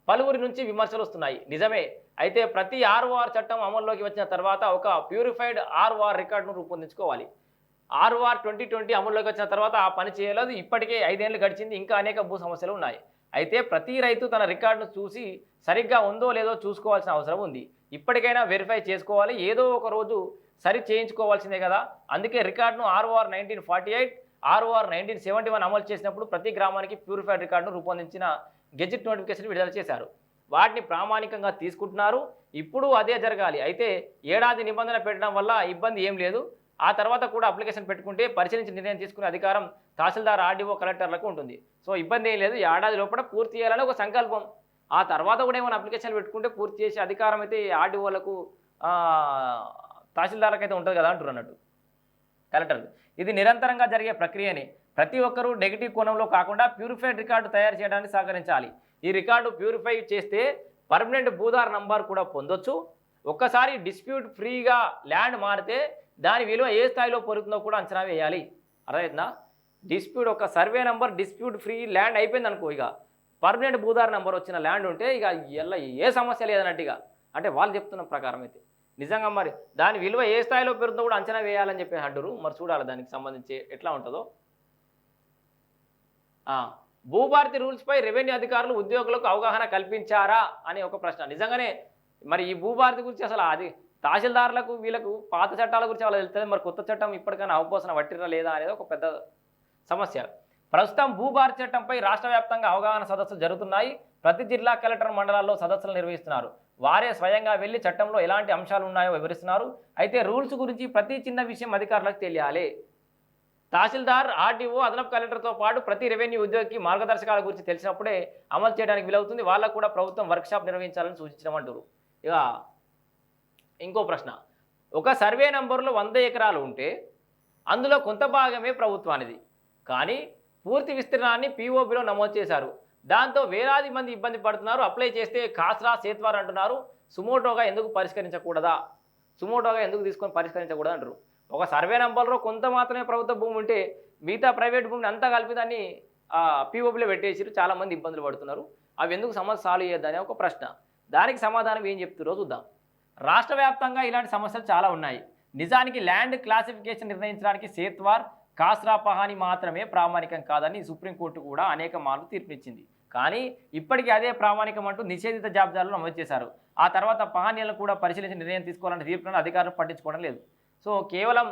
పలువురి నుంచి విమర్శలు వస్తున్నాయి. నిజమే. అయితే ప్రతి ROR చట్టం అమల్లోకి వచ్చిన తర్వాత ఒక ప్యూరిఫైడ్ ROR రికార్డును రూపొందించుకోవాలి. ROR 2020 అమల్లోకి వచ్చిన తర్వాత ఆ పని చేయలేదు. ఇప్పటికే 5 ఏళ్ళు గడిచింది. ఇంకా అనేక భూ సమస్యలు ఉన్నాయి. అయితే ప్రతి రైతు తన రికార్డును చూసి సరిగ్గా ఉందో లేదో చూసుకోవాల్సిన అవసరం ఉంది. ఇప్పటికైనా వెరిఫై చేసుకోవాలి. ఏదో ఒక రోజు సరి చేయించుకోవాల్సిందే కదా. అందుకే రికార్డును ROR 1948, ROR 1971 అమలు చేసినప్పుడు ప్రతి గ్రామానికి ప్యూరిఫైడ్ రికార్డును రూపొందించిన గెజిట్ నోటిఫికేషన్ విడుదల చేశారు. వాటిని ప్రామాణికంగా తీసుకుంటున్నారు. ఇప్పుడు అదే జరగాలి. అయితే ఏడాది నిబంధన పెట్టడం వల్ల ఇబ్బంది ఏం లేదు. ఆ తర్వాత కూడా అప్లికేషన్ పెట్టుకుంటే పరిశీలించి నిర్ణయం తీసుకునే అధికారం తహసీల్దార్, RDO, కలెక్టర్లకు ఉంటుంది. సో ఇబ్బంది ఏం లేదు. ఏడాది లోపల పూర్తి చేయాలని ఒక సంకల్పం. ఆ తర్వాత కూడా ఏమైనా అప్లికేషన్లు పెట్టుకుంటే పూర్తి చేసే అధికారం అయితే RDOలకు, తహసీల్దార్లకు అయితే ఉంటుంది కదా అంటారు అన్నట్టు కలెక్టర్. ఇది నిరంతరంగా జరిగే ప్రక్రియనే. ప్రతి ఒక్కరూ నెగిటివ్ కోణంలో కాకుండా ప్యూరిఫైడ్ రికార్డు తయారు చేయడానికి సహకరించాలి. ఈ రికార్డు ప్యూరిఫై చేస్తే పర్మనెంట్ భూదార్ నంబర్ కూడా పొందొచ్చు. ఒక్కసారి డిస్ప్యూట్ ఫ్రీగా ల్యాండ్ మారితే దాని విలువ ఏ స్థాయిలో పెరుగుతుందో కూడా అంచనా వేయాలి. అర్థమవుతుందా? డిస్ప్యూట్ ఒక survey number dispute free land అయిపోయింది అనుకో, ఇక పర్మనెంట్ భూదార్ నెంబర్ వచ్చిన ల్యాండ్ ఉంటే ఇక ఎలా ఏ సమస్య లేదన్నట్టుగా, అంటే వాళ్ళు చెప్తున్న ప్రకారం అయితే నిజంగా మరి దాని విలువ ఏ స్థాయిలో పెరుగుతుందో కూడా అంచనా వేయాలని చెప్పి అంటారు. మరి చూడాలి దానికి సంబంధించి ఎట్లా ఉంటుందో. భూభారతి రూల్స్పై రెవెన్యూ అధికారులు ఉద్యోగులకు అవగాహన కల్పించారా అనే ఒక ప్రశ్న. నిజంగానే మరి ఈ భూభారతి గురించి అసలు అది తహసీల్దారులకు వీళ్ళకు పాత చట్టాల గురించి వాళ్ళు తెలుస్తుంది. మరి కొత్త చట్టం ఇప్పటికైనా అవపోసన పట్టిరా లేదా అనేది ఒక పెద్ద సమస్య. ప్రస్తుతం భూభారతి చట్టంపై రాష్ట్ర వ్యాప్తంగా అవగాహన సదస్సులు జరుగుతున్నాయి. ప్రతి జిల్లా కలెక్టర్ మండలాల్లో సదస్సులు నిర్వహిస్తున్నారు. వారే స్వయంగా వెళ్లి చట్టంలో ఎలాంటి అంశాలు ఉన్నాయో వివరిస్తున్నారు. అయితే రూల్స్ గురించి ప్రతి చిన్న విషయం అధికారులకు తెలియాలి. తహసీల్దార్, RDO, అదనపు కలెక్టర్తో పాటు ప్రతి రెవెన్యూ ఉద్యోగికి మార్గదర్శకాల గురించి తెలిసినప్పుడే అమలు చేయడానికి వీలవుతుంది. వాళ్ళకు కూడా ప్రభుత్వం వర్క్షాప్ నిర్వహించాలని సూచించమంటారు. ఇక ఇంకో ప్రశ్న, ఒక సర్వే నంబర్లో 100 ఎకరాలు ఉంటే అందులో కొంత భాగమే ప్రభుత్వానిది, కానీ పూర్తి విస్తీర్ణాన్ని POBలో నమోదు చేశారు. దాంతో వేలాది మంది ఇబ్బంది పడుతున్నారు. అప్లై చేస్తే కాస్రా, సేత్వార్ అంటున్నారు. సుమోటోగా ఎందుకు తీసుకొని పరిష్కరించకూడదు అంటారు. ఒక సర్వే నంబర్లో కొంత మాత్రమే ప్రభుత్వ భూమి ఉంటే మిగతా ప్రైవేట్ భూమిని అంతా కలిపి దాన్ని POBలో పెట్టేసి చాలామంది ఇబ్బందులు పడుతున్నారు. అవి ఎందుకు సమస్య సాల్వ్ చేయొద్దనే ఒక ప్రశ్న. దానికి సమాధానం ఏం చెప్తారో చూద్దాం. రాష్ట్ర వ్యాప్తంగా ఇలాంటి సమస్యలు చాలా ఉన్నాయి. నిజానికి ల్యాండ్ క్లాసిఫికేషన్ నిర్ణయించడానికి సేత్వార్, కాస్రా, పహాని మాత్రమే ప్రామాణికం కాదని సుప్రీంకోర్టు కూడా అనేక మార్లు తీర్పునిచ్చింది. కానీ ఇప్పటికీ అదే ప్రామాణికం అంటూ నిషేధిత జాబితాలను నమోదు చేశారు. ఆ తర్వాత పహానీలను కూడా పరిశీలించి నిర్ణయం తీసుకోవాలంటే తీర్పులను అధికారులు పట్టించుకోవడం లేదు. సో కేవలం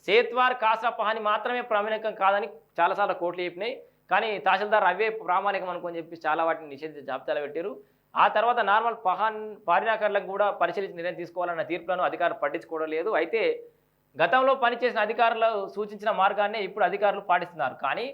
సేత్వార్, కాస్రా, పహాని మాత్రమే ప్రామాణికం కాదని చాలాసార్లు కోర్టులు చెప్పినాయి. కానీ తహసీల్దార్ అవే ప్రామాణికం అనుకొని చెప్పి చాలా వాటిని నిషేధిత జాబితాలు పెట్టారు. ఆ తర్వాత నార్మల్ పారినాకర్లకు కూడా పరిశీలించి నిర్ణయం తీసుకోవాలన్న తీర్పులను అధికారులు పట్టించుకోవడం లేదు. అయితే గతంలో పనిచేసిన అధికారులు సూచించిన మార్గాన్నే ఇప్పుడు అధికారులు పాటిస్తున్నారు. కానీ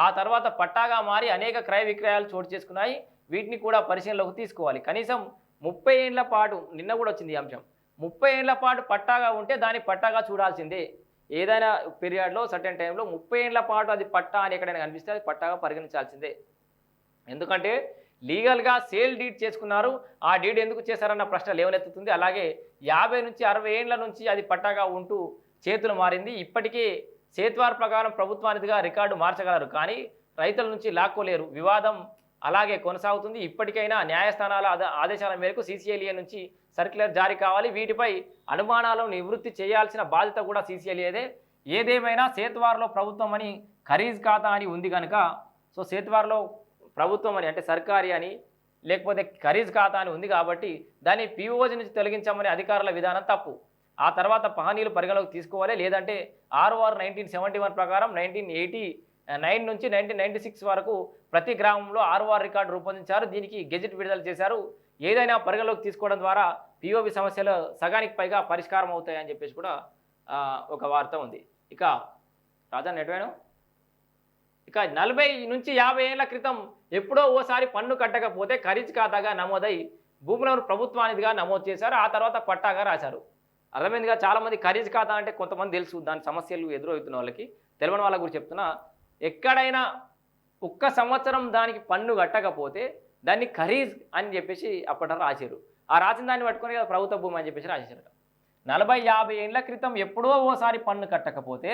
ఆ తర్వాత పట్టాగా మారి అనేక క్రయ విక్రయాలు చోటు చేసుకున్నాయి. వీటిని కూడా పరిశీలనలోకి తీసుకోవాలి. కనీసం 30 ఏళ్ల పాటు, నిన్న కూడా వచ్చింది ఈ అంశం, 30 ఏళ్ల పాటు పట్టాగా ఉంటే దాన్ని పట్టాగా చూడాల్సిందే. ఏదైనా పీరియడ్లో సర్టెన్ టైంలో 30 ఏళ్ల పాటు అది పట్టా అని ఎక్కడైనా కనిపిస్తే అది పట్టాగా పరిగణించాల్సిందే. ఎందుకంటే లీగల్గా సేల్ డీడ్ చేసుకున్నారు. ఆ డీడ్ ఎందుకు చేశారన్న ప్రశ్న లేవనెత్తుతుంది. అలాగే 50 నుంచి 60 ఏండ్ల నుంచి అది పట్టాగా ఉంటూ చేతులు మారింది. ఇప్పటికే సేత్వార్ ప్రకారం ప్రభుత్వానిదిగా రికార్డు మార్చగలరు, కానీ రైతుల నుంచి లాక్కోలేరు. వివాదం అలాగే కొనసాగుతుంది. ఇప్పటికైనా న్యాయస్థానాల ఆదేశాల మేరకు సీసీఎల్ఏ నుంచి సర్క్యులర్ జారీ కావాలి. వీటిపై అనుమానాలను నివృత్తి చేయాల్సిన బాధ్యత కూడా సీసీఎల్ఏదే. ఏదేమైనా సేత్వార్లో ప్రభుత్వం అని ఖరీజ్ ఖాతా అని ఉంది కనుక, సో సేత్వార్లో ప్రభుత్వం అని అంటే సర్కారీ అని లేకపోతే ఖరీజ్ ఖాతా అని ఉంది కాబట్టి దాన్ని పీఓజీ నుంచి తొలగించామని అధికారుల విధానం తప్పు. ఆ తర్వాత పహనీలు పరిగణలోకి తీసుకోవాలి. లేదంటే ఆర్ఓఆర్ 1971 ప్రకారం 1989 నుంచి 1996 వరకు ప్రతి గ్రామంలో ఆర్ఓఆర్ రికార్డు రూపొందించారు. దీనికి గెజెట్ విడుదల చేశారు. ఏదైనా పరిగణలోకి తీసుకోవడం ద్వారా పిఓబి సమస్యలు సగానికి పైగా పరిష్కారం అవుతాయని చెప్పేసి కూడా ఒక వార్త ఉంది. ఇక రాజా నెట్వేను ఇక 40 నుంచి 50 ఏళ్ల క్రితం ఎప్పుడో ఓసారి పన్ను కట్టకపోతే ఖరీజ్ ఖాతాగా నమోదై భూములను ప్రభుత్వానిదిగా నమోదు చేశారు. ఆ తర్వాత పట్టాగా రాశారు. అర్థమైందిగా. చాలామంది ఖరీజ్ ఖాతా అంటే కొంతమంది తెలుసు, దాని సమస్యలు ఎదురవుతున్న వాళ్ళకి, తెలియని వాళ్ళ గురించి చెప్తున్నా. ఎక్కడైనా ఒక్క సంవత్సరం దానికి పన్ను కట్టకపోతే దాన్ని ఖరీజ్ అని చెప్పేసి అప్పట్లో రాశారు. ఆ రాసిన దాన్ని పట్టుకొని ప్రభుత్వ భూమి అని చెప్పేసి రాశారు. 40-50 ఏళ్ల క్రితం ఎప్పుడో ఓసారి పన్ను కట్టకపోతే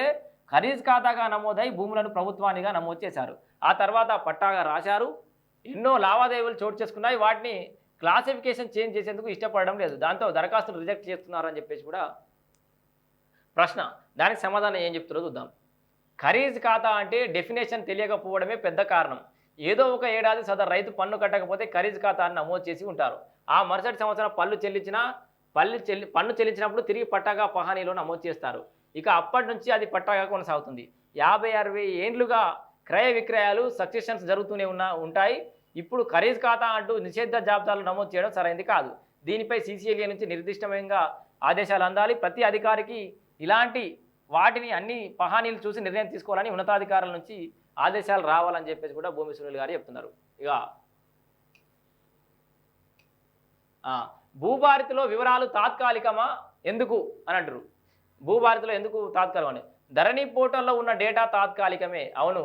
ఖరీజ్ ఖాతాగా నమోదై భూములను ప్రభుత్వానిగా నమోదు చేశారు. ఆ తర్వాత పట్టాగా రాశారు. ఎన్నో లావాదేవీలు చోటు చేసుకున్నాయి. వాటిని క్లాసిఫికేషన్ చేంజ్ చేసేందుకు ఇష్టపడడం లేదు. దాంతో దరఖాస్తులు రిజెక్ట్ చేస్తున్నారని చెప్పేసి కూడా ప్రశ్న. దానికి సమాధానం ఏం చెప్తారో చూద్దాం. ఖరీజ్ ఖాతా అంటే డెఫినేషన్ తెలియకపోవడమే పెద్ద కారణం. ఏదో ఒక ఏడాది సదరు రైతు పన్ను కట్టకపోతే ఖరీజ్ ఖాతాను నమోదు చేసి ఉంటారు. ఆ మరుసటి సంవత్సరం పన్ను చెల్లించినప్పుడు తిరిగి పట్టాగా పహానీలో నమోదు చేస్తారు. ఇక అప్పటి నుంచి అది పట్టాగా కొనసాగుతుంది. 50-60 ఏండ్లుగా క్రయ విక్రయాలు సక్సెషన్స్ జరుగుతూనే ఉంటాయి. ఇప్పుడు ఖరీజ్ ఖాతా అంటూ నిషేధ జాబితాలు నమోదు చేయడం సరైనది కాదు. దీనిపై సీసీఎల్ఏ నుంచి నిర్దిష్టంగా ఆదేశాలు అందాలి. ప్రతి అధికారికి ఇలాంటి వాటిని అన్ని పహానీలు చూసి నిర్ణయం తీసుకోవాలని ఉన్నతాధికారుల నుంచి ఆదేశాలు రావాలని చెప్పేసి కూడా భూమి సునీల్ గారు చెప్తున్నారు. ఇక భూభారతిలో వివరాలు తాత్కాలికమా ఎందుకు అని అంటారు. భూభారతిలో ఎందుకు తాత్కాలికం అని, ధరణి పోర్టల్లో ఉన్న డేటా తాత్కాలికమే. అవును,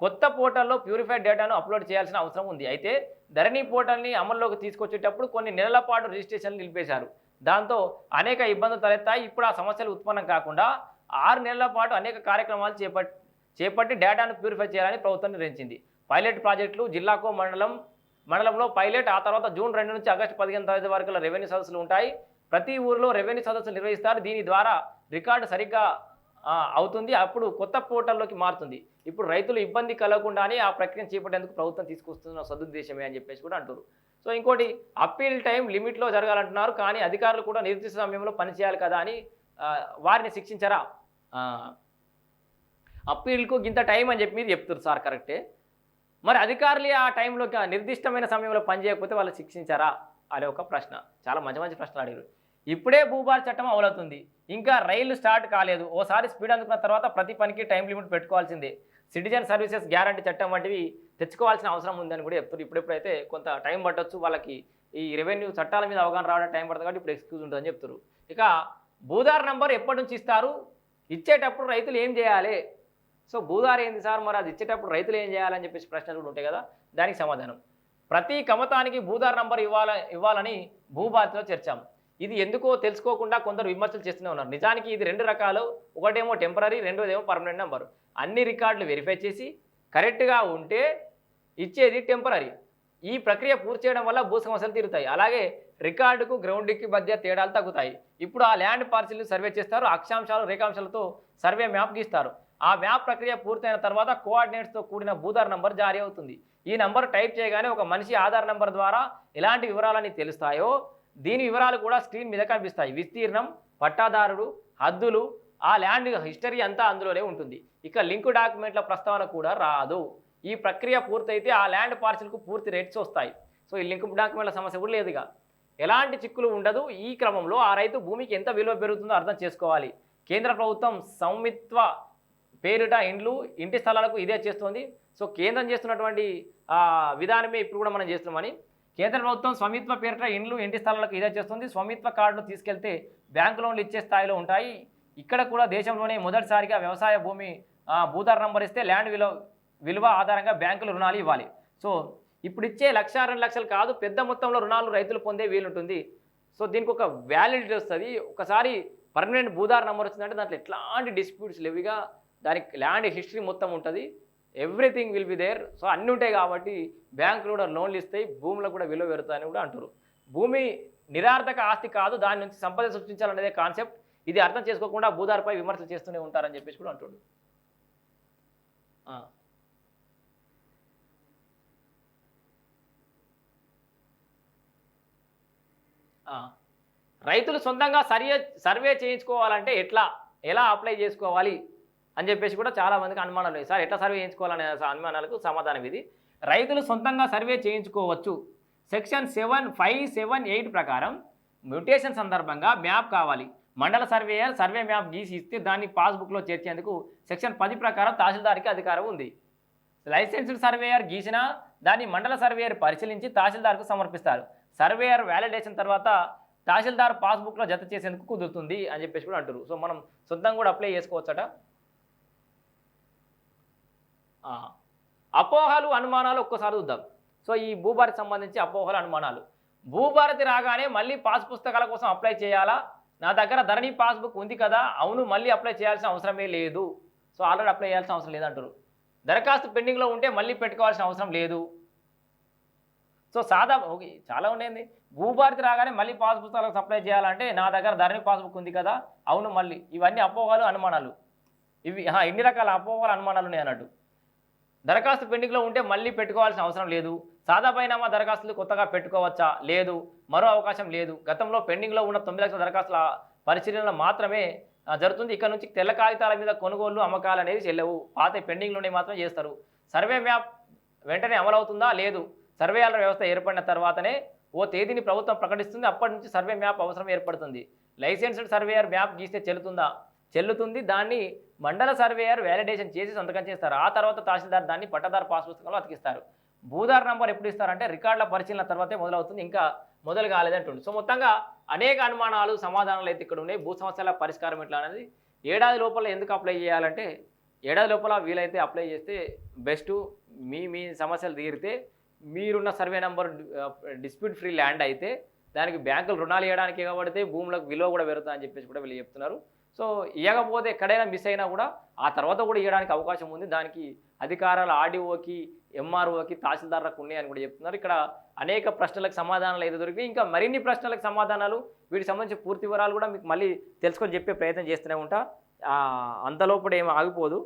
కొత్త పోర్టల్లో ప్యూరిఫైడ్ డేటాను అప్లోడ్ చేయాల్సిన అవసరం ఉంది. అయితే ధరణి పోర్టల్ని అమల్లోకి తీసుకొచ్చేటప్పుడు కొన్ని నెలల పాటు రిజిస్ట్రేషన్లు నిలిపేశారు. దాంతో అనేక ఇబ్బందులు తలెత్తాయి. ఇప్పుడు ఆ సమస్యలు ఉత్పన్నం కాకుండా 6 నెలల పాటు అనేక కార్యక్రమాలు చేపట్టి డేటాను ప్యూరిఫై చేయాలని ప్రభుత్వం నిర్ణయించింది. పైలట్ ప్రాజెక్టులు జిల్లాకో మండలంలో పైలట్, ఆ తర్వాత జూన్ 2 నుంచి ఆగస్టు 15 వరకు రెవెన్యూ సదస్సులు ఉంటాయి. ప్రతి ఊరిలో రెవెన్యూ సదస్సులు నిర్వహిస్తారు. దీని ద్వారా రికార్డు సరిగ్గా అవుతుంది. అప్పుడు కొత్త పోర్టల్లోకి మారుతుంది. ఇప్పుడు రైతులు ఇబ్బంది కలగకుండానే ఆ ప్రక్రియను చేపట్టేందుకు ప్రభుత్వం తీసుకొస్తున్న సదుద్దేశమే అని చెప్పేసి కూడా అంటారు. సో ఇంకోటి, అప్పీల్ టైం లిమిట్లో జరగాలంటున్నారు. కానీ అధికారులు కూడా నిర్దిష్ట సమయంలో పనిచేయాలి కదా అని వారిని శిక్షించరా? అప్పీల్కు ఇంత టైం అని చెప్పి మీరు చెప్తారు సార్, కరెక్టే. మరి అధికారులు ఆ టైంలో నిర్దిష్టమైన సమయంలో పనిచేయకపోతే వాళ్ళు శిక్షించారా అనే ఒక ప్రశ్న. చాలా మంచి మంచి ప్రశ్నలు అడిగారు. ఇప్పుడే భూభార చట్టం అమలవుతుంది, ఇంకా రైళ్లు స్టార్ట్ కాలేదు. ఓసారి స్పీడ్ అందుకున్న తర్వాత ప్రతి పనికి టైం లిమిట్ పెట్టుకోవాల్సిందే. సిటిజన్ సర్వీసెస్ గ్యారంటీ చట్టం వంటివి తెచ్చుకోవాల్సిన అవసరం ఉందని కూడా చెప్తారు. ఇప్పుడెప్పుడైతే కొంత టైం పట్టొచ్చు, వాళ్ళకి ఈ రెవెన్యూ చట్టాల మీద అవగాహన రావడానికి టైం పడుతుంది కాబట్టి ఇప్పుడు ఎక్స్క్యూజ్ ఉంటుందని చెప్తారు. ఇక భూదార్ నంబర్ ఎప్పటి నుంచి ఇస్తారు, ఇచ్చేటప్పుడు రైతులు ఏం చేయాలి? సో భూదార్ ఏంది సార్, మరి అది ఇచ్చేటప్పుడు రైతులు ఏం చేయాలని చెప్పేసి ప్రశ్నలు కూడా ఉంటాయి కదా. దానికి సమాధానం, ప్రతి కమతానికి భూదార్ నంబర్ ఇవ్వాలని భూభారతిలో చర్చాం. ఇది ఎందుకో తెలుసుకోకుండా కొందరు విమర్శలు చేస్తూనే ఉన్నారు. నిజానికి ఇది 2 రకాలు. ఒకటేమో టెంపరీ, రెండోదేమో పర్మనెంట్ నెంబర్. అన్ని రికార్డులు వెరిఫై చేసి కరెక్ట్గా ఉంటే ఇచ్చేది టెంపరీ. ఈ ప్రక్రియ పూర్తి చేయడం వల్ల భూ సమస్యలు తీరుతాయి. అలాగే రికార్డుకు గ్రౌండ్కి మధ్య తేడాలు తగ్గుతాయి. ఇప్పుడు ఆ ల్యాండ్ పార్సిల్ని సర్వే చేస్తారు. అక్షాంశాలు రేఖాంశాలతో సర్వే మ్యాప్ గీస్తారు. ఆ మ్యాప్ ప్రక్రియ పూర్తయిన తర్వాత కోఆర్డినేట్స్తో కూడిన భూదార్ నంబర్ జారీ అవుతుంది. ఈ నంబర్ టైప్ చేయగానే ఒక మనిషి ఆధార్ నంబర్ ద్వారా ఎలాంటి వివరాలని తెలుస్తాయో దీని వివరాలు కూడా స్క్రీన్ మీద కనిపిస్తాయి. విస్తీర్ణం, పట్టాదారుడు, హద్దులు, ఆ ల్యాండ్ హిస్టరీ అంతా అందులోనే ఉంటుంది. ఇక లింక్ డాక్యుమెంట్ల ప్రస్తావన కూడా రాదు. ఈ ప్రక్రియ పూర్తయితే ఆ ల్యాండ్ పార్సిల్కు పూర్తి రేట్స్ వస్తాయి. సో ఈ లింక్ డాక్యుమెంట్ల సమస్య కూడా లేదుగా, ఎలాంటి చిక్కులు ఉండదు. ఈ క్రమంలో ఆ రైతు భూమికి ఎంత విలువ పెరుగుతుందో అర్థం చేసుకోవాలి. కేంద్ర ప్రభుత్వం సౌమిత్వ పేరిట ఇంటి స్థలాలకు ఇదే చేస్తుంది. సో కేంద్రం చేస్తున్నటువంటి విధానమే ఇప్పుడు కూడా మనం చేస్తున్నామని. కేంద్ర ప్రభుత్వం స్వామిత్వ పేరిట ఇంటి స్థలాలకు ఇదే చేస్తుంది. స్వామిత్వ కార్డును తీసుకెళ్తే బ్యాంకు లోన్లు ఇచ్చే స్థాయిలో ఉంటాయి. ఇక్కడ కూడా దేశంలోనే మొదటిసారిగా వ్యవసాయ భూమి భూదార్ నంబర్ ఇస్తే ల్యాండ్ విలువ ఆధారంగా బ్యాంకులు రుణాలు ఇవ్వాలి. సో ఇప్పుడు ఇచ్చే 1,00,000-2,00,000 కాదు, పెద్ద మొత్తంలో రుణాలు రైతులు పొందే వీలుంటుంది. సో దీనికి ఒక వ్యాలిడిటీ వస్తుంది. ఒకసారి పర్మనెంట్ భూదార్ నెంబర్ వచ్చిందంటే దాంట్లో ఎట్లాంటి డిస్ప్యూట్స్ లేవిగా, దానికి ల్యాండ్ హిస్టరీ మొత్తం ఉంటుంది, everything will be there. So అన్నీ ఉంటాయి కాబట్టి బ్యాంకులు కూడా లోన్లు ఇస్తాయి, భూములకు కూడా విలువ పెరుగుతాయని కూడా అంటారు. భూమి నిరార్థక ఆస్తి కాదు, దాని నుంచి సంపద సృష్టించాలనేదే కాన్సెప్ట్. ఇది అర్థం చేసుకోకుండా భూదార్పై విమర్శలు చేస్తూనే ఉంటారని చెప్పేసి కూడా అంటాడు. రైతులు సొంతంగా సర్వే చేయించుకోవాలంటే ఎలా అప్లై చేసుకోవాలి అని చెప్పేసి కూడా చాలామందికి అనుమానాలు ఉన్నాయి. సార్ ఎట్లా సర్వే చేయించుకోవాలనే అనుమానాలకు సమాధానం ఇది. రైతులు సొంతంగా సర్వే చేయించుకోవచ్చు. సెక్షన్ 7578 ప్రకారం మ్యూటేషన్ సందర్భంగా మ్యాప్ కావాలి. మండల సర్వేయర్ సర్వే మ్యాప్ గీసి ఇస్తే దాన్ని పాస్బుక్లో చేర్చేందుకు సెక్షన్ 10 ప్రకారం తహసీల్దార్కి అధికారం ఉంది. లైసెన్స్డ్ సర్వేయర్ గీసినా దాన్ని మండల సర్వేయర్ పరిశీలించి తహసీల్దార్కు సమర్పిస్తారు. సర్వేయర్ వ్యాలిడేషన్ తర్వాత తహసీల్దార్ పాస్బుక్లో జత చేసేందుకు కుదురుతుంది అని చెప్పేసి కూడా అంటారు. సో మనం సొంతంగా కూడా అప్లై చేసుకోవచ్చట. అపోహలు అనుమానాలు ఒక్కసారి చూద్దాం. సో ఈ భూభారతికి సంబంధించి అపోహలు అనుమానాలు. భూభారతి రాగానే మళ్ళీ పాస్ పుస్తకాల కోసం అప్లై చేయాలా? నా దగ్గర ధరణి పాస్బుక్ ఉంది కదా, అవును, మళ్ళీ అప్లై చేయాల్సిన అవసరమే లేదు. సో ఆల్రెడీ అప్లై చేయాల్సిన అవసరం లేదంటారు. దరఖాస్తు పెండింగ్లో ఉంటే మళ్ళీ పెట్టుకోవాల్సిన అవసరం లేదు. సో ఓకే, చాలా ఉండేది. భూభారతి రాగానే మళ్ళీ పాస్ పుస్తకాలకు అప్లై చేయాలంటే నా దగ్గర ధరణి పాస్బుక్ ఉంది కదా, అవును, మళ్ళీ. ఇవన్నీ అపోహలు అనుమానాలు. ఇవి ఎన్ని రకాల అపోహలు అనుమానాలు ఉన్నాయి అన్నట్టు. దరఖాస్తు పెండింగ్లో ఉంటే మళ్ళీ పెట్టుకోవాల్సిన అవసరం లేదు. సాదా బైనామా దరఖాస్తులు కొత్తగా పెట్టుకోవచ్చా? లేదు, మరో అవకాశం లేదు. గతంలో పెండింగ్లో ఉన్న 9 లక్షల దరఖాస్తుల పరిశీలన మాత్రమే జరుగుతుంది. ఇక్కడ నుంచి తెల్ల కాగితాల మీద కొనుగోలు అమ్మకాలు అనేది చెల్లవు. పాత పెండింగ్లోనే మాత్రం చేస్తారు. సర్వే మ్యాప్ వెంటనే అమలవుతుందా? లేదు. సర్వేయాల వ్యవస్థ ఏర్పడిన తర్వాతనే ఓ తేదీని ప్రభుత్వం ప్రకటిస్తుంది. అప్పటి నుంచి సర్వే మ్యాప్ అవసరం ఏర్పడుతుంది. లైసెన్స్డ్ సర్వేయర్ మ్యాప్ గీస్తే చెల్లుతుంది. దాన్ని మండల సర్వేయర్ వ్యాలిడేషన్ చేసి సంతకం చేస్తారు. ఆ తర్వాత తహసీల్దార్ దాన్ని పట్టదారు పాస్ పుస్తకంలో అతికిస్తారు. భూదార్ నంబర్ ఎప్పుడు ఇస్తారంటే రికార్డుల పరిశీలన తర్వాతే మొదలవుతుంది, ఇంకా మొదలు కాలేదంటుంది. సో మొత్తంగా అనేక అనుమానాలు సమాధానాలు అయితే ఇక్కడ ఉన్నాయి. భూ సమస్యల పరిష్కారం ఎట్లా అనేది ఏడాది లోపల ఎందుకు అప్లై చేయాలంటే, ఏడాది లోపల వీలైతే అప్లై చేస్తే బెస్ట్. మీ సమస్యలు తీరితే, మీరున్న survey number dispute free land అయితే దానికి బ్యాంకులు రుణాలు ఇవ్వడానికి ఇవ్వబడితే భూములకు విలువ కూడా పెరుగుతుంది అని చెప్పేసి కూడా వీళ్ళు చెప్తున్నారు. సో ఇవ్వకపోతే ఎక్కడైనా మిస్ అయినా కూడా ఆ తర్వాత కూడా ఇవ్వడానికి అవకాశం ఉంది. దానికి అధికారాలు ఆర్డీఓకి, ఎంఆర్ఓకి, తహసీల్దార్లకు ఉన్నాయని కూడా చెప్తున్నారు. ఇక్కడ అనేక ప్రశ్నలకు సమాధానాలు అయితే దొరికినాయి. ఇంకా మరిన్ని ప్రశ్నలకు సమాధానాలు, వీటికి సంబంధించి పూర్తి వివరాలు కూడా మీకు మళ్ళీ తెలుసుకొని చెప్పే ప్రయత్నం చేస్తూనే ఉంటా. అంతలోపల ఏమి ఆగిపోదు.